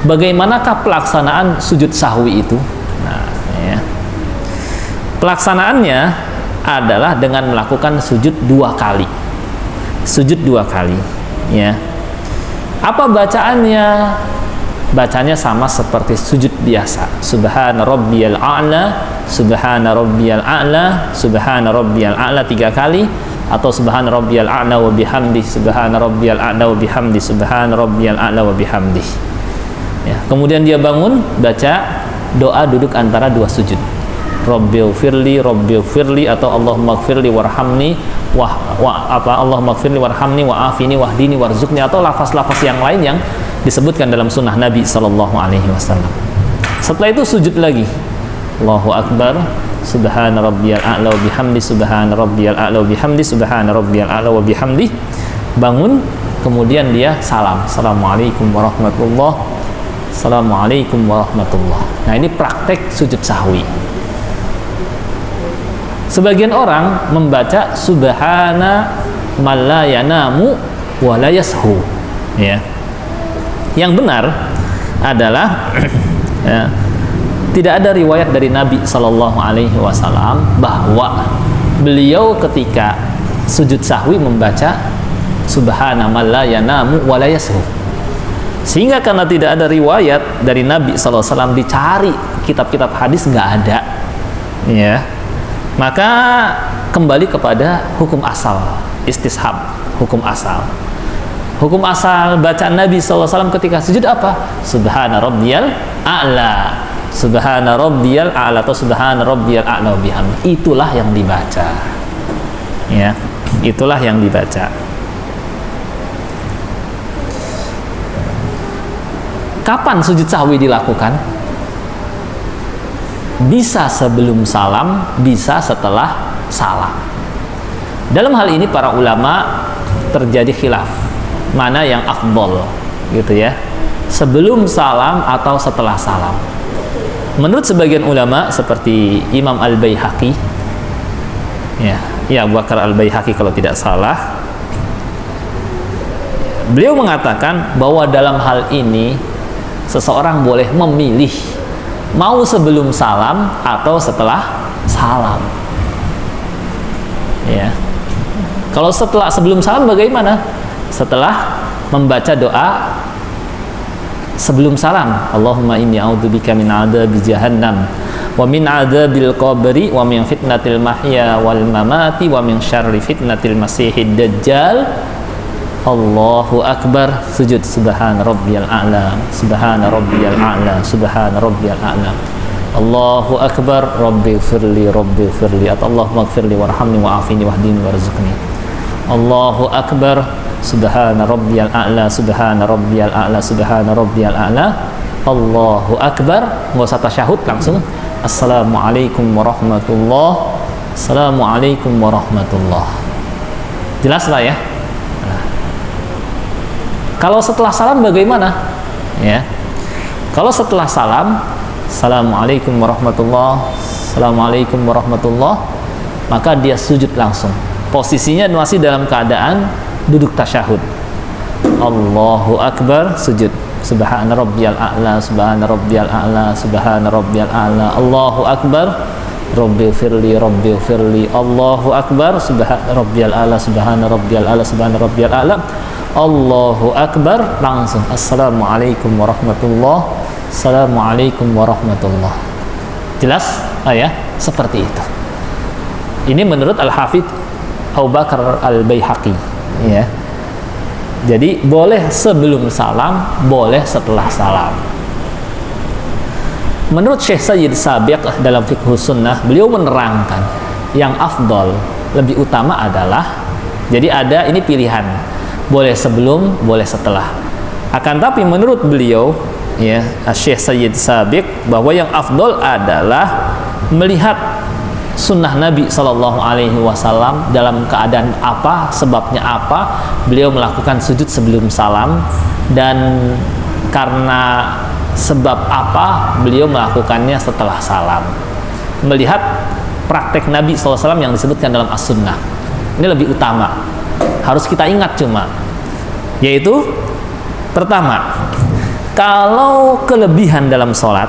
bagaimanakah pelaksanaan sujud sahwi itu? Nah, ya. Pelaksanaannya adalah dengan melakukan sujud 2 kali. Sujud 2 kali, ya. Apa bacaannya? Bacanya sama seperti sujud biasa. Subhana rabbiyal a'la, subhana rabbiyal a'la, subhana rabbiyal a'la 3 kali, atau subhana rabbiyal a'la wa bihamdi, subhana rabbiyal a'la wa bihamdi, subhana rabbiyal a'la wa bihamdi. Ya, kemudian dia bangun baca doa duduk antara 2 sujud. Rabbighfirli atau Allahumma ighfirli warhamni Allahumma ighfirli warhamni wa'afini wahdini warzuqni, atau lafaz-lafaz yang lain yang disebutkan dalam sunnah Nabi sallallahu alaihi wasallam. Setelah itu sujud lagi. Allahu akbar, subhana rabbiyal a'la wa bihamdi, subhana rabbiyal a'la wa bihamdi, subhana rabbiyal a'la wa bihamdi. Bangun, kemudian dia salam. Assalamualaikum warahmatullahi. Assalamualaikum warahmatullahi. Nah, ini praktek sujud sahwi. Sebagian orang membaca subhana man la yanamu wa la yashu, ya. Yang benar adalah ya, tidak ada riwayat dari Nabi Shallallahu Alaihi Wasallam bahwa beliau ketika sujud sahwi membaca subhana man la yanamu wa la yashu. Sehingga karena tidak ada riwayat dari Nabi Shallallahu Alaihi Wasallam, dicari kitab-kitab hadis nggak ada, ya. Maka kembali kepada hukum asal, istishab, hukum asal. Hukum asal bacaan Nabi SAW ketika sujud apa? Subhana rabbiyal a'la, subhana rabbiyal a'la, atau subhana rabbiyal a'la bihamdi. Itulah yang dibaca, ya, itulah yang dibaca. Kapan sujud sahwi dilakukan? Bisa sebelum salam, bisa setelah salam. Dalam hal ini para ulama terjadi khilaf, mana yang afdol, gitu ya, sebelum salam atau setelah salam. Menurut sebagian ulama seperti Imam Al-Baihaqi, ya Abu Bakar Al-Baihaqi kalau tidak salah, beliau mengatakan bahwa dalam hal ini seseorang boleh memilih mau sebelum salam atau setelah salam, ya. Kalau sebelum salam bagaimana? Setelah membaca doa sebelum salam, Allahumma inni a'udzubika min adzabi jahannam wa min adzabil qabri wa min fitnatil mahya wal mamati wa min syarri fitnatil masihid dajjal. Allahu akbar, sujud subhana rabbiyal a'la, subhana rabbiyal a'la, subhana rabbiyal a'la. Allahu akbar, rabbighfirli atau Allahumma ighfirli warhamni wa'afini wahdini warzuqni. Allahu akbar, subhana rabbiyal a'la, subhana rabbiyal a'la, subhana rabbiyal a'la. Allahu akbar, nggak usah tasyahud, langsung assalamualaikum warahmatullahi, assalamualaikum warahmatullahi. Jelas lah ya. Kalau setelah salam bagaimana? Ya. Kalau setelah salam, assalamualaikum warahmatullahi, assalamualaikum warahmatullahi, maka dia sujud langsung. Posisinya masih dalam keadaan duduk tasyahud. Allahu akbar, sujud. Subhana rabbiyal a'la, subhana rabbiyal a'la, subhana rabbiyal a'la. Allahu akbar, rabbighfirli, Allahu akbar, subhana rabbiyal a'la, subhana rabbiyal a'la, subhana rabbiyal a'la. Allahu akbar, langsung assalamualaikum warahmatullahi, assalamualaikum warahmatullahi. Jelas? Ya, seperti itu. Ini menurut Al-Hafidz Abu Bakar Al-Baihaqi, ya. Jadi boleh sebelum salam, boleh setelah salam. Menurut Syekh Sayyid Sabiq dalam Fiqh Sunnah, beliau menerangkan yang afdol, lebih utama adalah, jadi ada ini pilihan, boleh sebelum, boleh setelah. Akan tapi menurut beliau, ya, Syekh Sayyid Sabiq, bahwa yang afdol adalah melihat sunnah Nabi Shallallahu Alaihi Wasallam dalam keadaan apa, sebabnya apa beliau melakukan sujud sebelum salam, dan karena sebab apa beliau melakukannya setelah salam. Melihat praktek Nabi SAW yang disebutkan dalam As-Sunnah, ini lebih utama, harus kita ingat. Cuma yaitu pertama, Kalau kelebihan dalam sholat,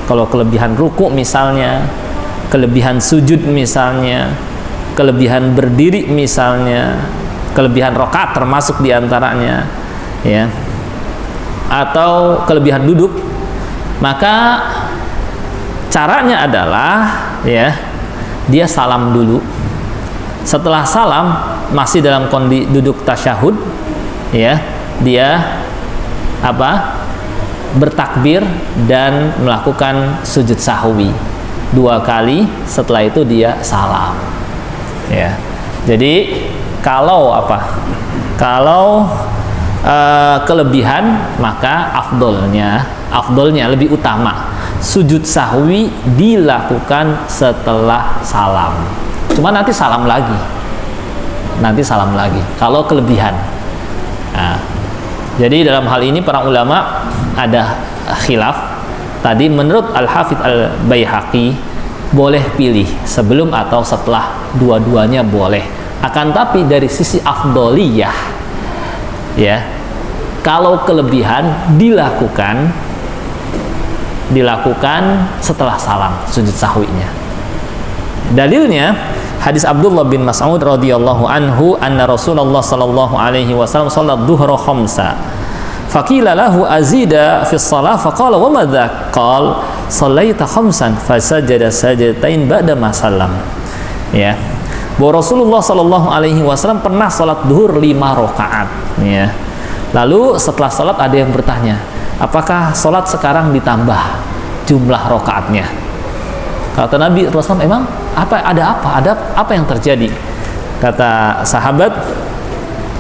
kalau kelebihan ruku misalnya, kelebihan sujud misalnya, kelebihan berdiri misalnya, kelebihan rakaat termasuk diantaranya, ya, atau kelebihan duduk, maka caranya adalah, ya, dia salam dulu. Setelah salam masih dalam kondisi duduk tasyahud, ya, dia bertakbir dan melakukan sujud sahwi 2 kali. Setelah itu dia salam, ya. Jadi kalau kelebihan, maka afdolnya lebih utama sujud sahwi dilakukan setelah salam. Cuma nanti salam lagi kalau kelebihan. Nah, jadi dalam hal ini para ulama ada khilaf. Tadi menurut Al-Hafidz Al-Baihaqi boleh pilih sebelum atau setelah, dua-duanya boleh. Akan tapi dari sisi afdoliyah, ya, kalau kelebihan dilakukan setelah salam sujud sahwinya. Dalilnya hadis Abdullah bin Mas'ud radhiyallahu anhu anna Rasulullah sallallahu alaihi wasallam shalat dhuhra khamsa faqila lahu azida fi shalah faqala wa madza qala shallaita khamsan fasajada sajdatain ba'da ma sallam. Ya, bahwa Rasulullah sallallahu alaihi wasallam pernah salat zuhur 5 rakaat, ya. Lalu setelah salat ada yang bertanya, apakah salat sekarang ditambah jumlah rakaatnya? Kata Nabi Rasulullah, emang ada apa yang terjadi? Kata sahabat,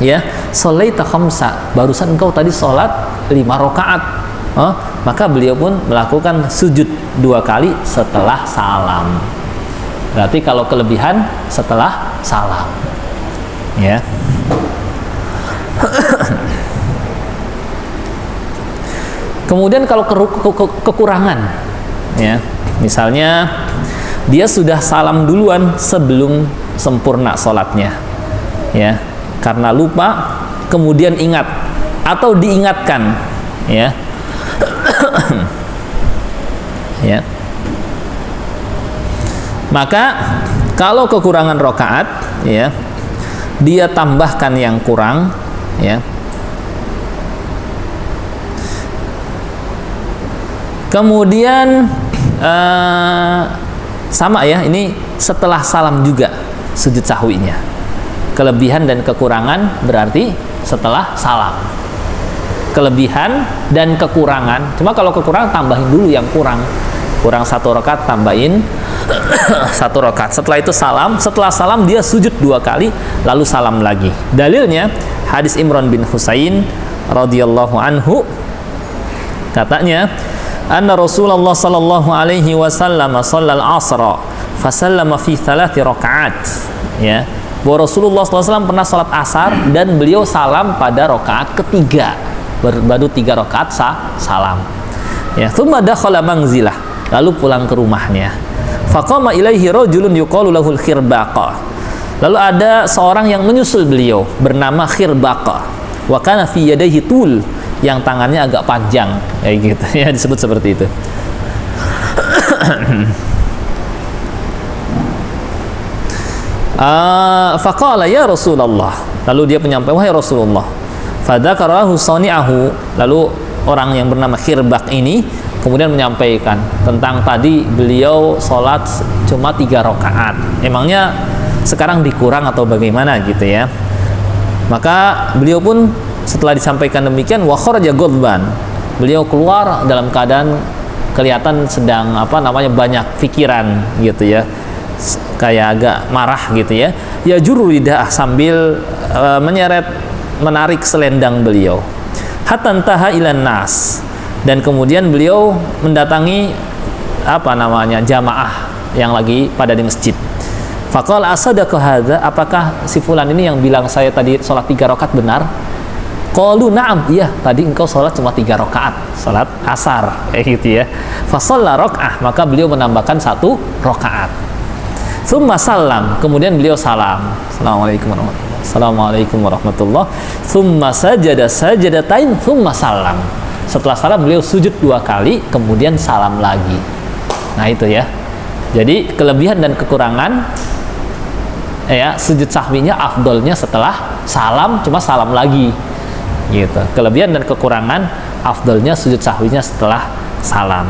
ya, sholaita khamsa, barusan engkau tadi sholat 5 rakaat. Maka beliau pun melakukan sujud 2 kali setelah salam. Berarti kalau kelebihan setelah salam, ya. Kemudian kalau kekurangan, ya, misalnya dia sudah salam duluan sebelum sempurna sholatnya, ya, karena lupa, kemudian ingat atau diingatkan, ya, ya, maka kalau kekurangan rakaat, ya, dia tambahkan yang kurang, ya. Kemudian sama, ya, ini setelah salam juga sujud sahwinya. Kelebihan dan kekurangan berarti setelah salam. Kelebihan dan kekurangan. Cuma kalau kekurangan tambahin dulu yang kurang 1 rakaat, tambahin 1 rakaat. Setelah itu salam. Setelah salam dia sujud 2 kali, lalu salam lagi. Dalilnya hadis Imran bin Husain radhiyallahu anhu, katanya, anna Rasulullah sallallahu alaihi wasallam shallal asra fasallama fi 3 rakaat, ya, bahwa Rasulullah SAW pernah salat asar dan beliau salam pada rakaat ketiga, baru 3 rakaat salam, ya. Tsumma dakhala manzilah, lalu pulang ke rumahnya. Faqama ilaihi rajulun yuqalu lahul khirbaqa, lalu ada seorang yang menyusul beliau bernama Khirbaqa, wa kana fi yadayhi tul, yang tangannya agak panjang, kayak gitu, ya, disebut seperti itu. Faqala ya Rasulullah, lalu dia menyampaikan, wahai Rasulullah, fadzakarahu sani'ahu, lalu orang yang bernama Khirbaq ini kemudian menyampaikan tentang tadi beliau sholat cuma 3 rakaat, emangnya sekarang dikurang atau bagaimana gitu, ya. Maka beliau pun setelah disampaikan demikian, wa kharaja ghadban, beliau keluar dalam keadaan kelihatan sedang banyak pikiran gitu, ya, kayak agak marah gitu, ya. Ya juru lidah, sambil menarik selendang beliau. Hatta taha ilan nas, dan kemudian beliau mendatangi jamaah yang lagi pada di masjid. Faqala asadaka hadza, apakah si fulan ini yang bilang saya tadi sholat 3 rakaat benar? Qalu na'am, iya, tadi engkau sholat cuma 3 rakaat, sholat asar, kayak gitu, ya. Fasalla raka'ah, maka beliau menambahkan 1 rakaat. Tsumma salam, kemudian beliau salam, assalamualaikum warahmatullahi, assalamualaikum warahmatullahi. Tsumma sajada sajadatain, tsumma salam, setelah salam beliau sujud 2 kali kemudian salam lagi. Nah itu ya, jadi kelebihan dan kekurangan ya sujud sahwinya afdolnya setelah salam cuma salam lagi gitu. Kelebihan dan kekurangan afdolnya sujud sahwinya setelah salam.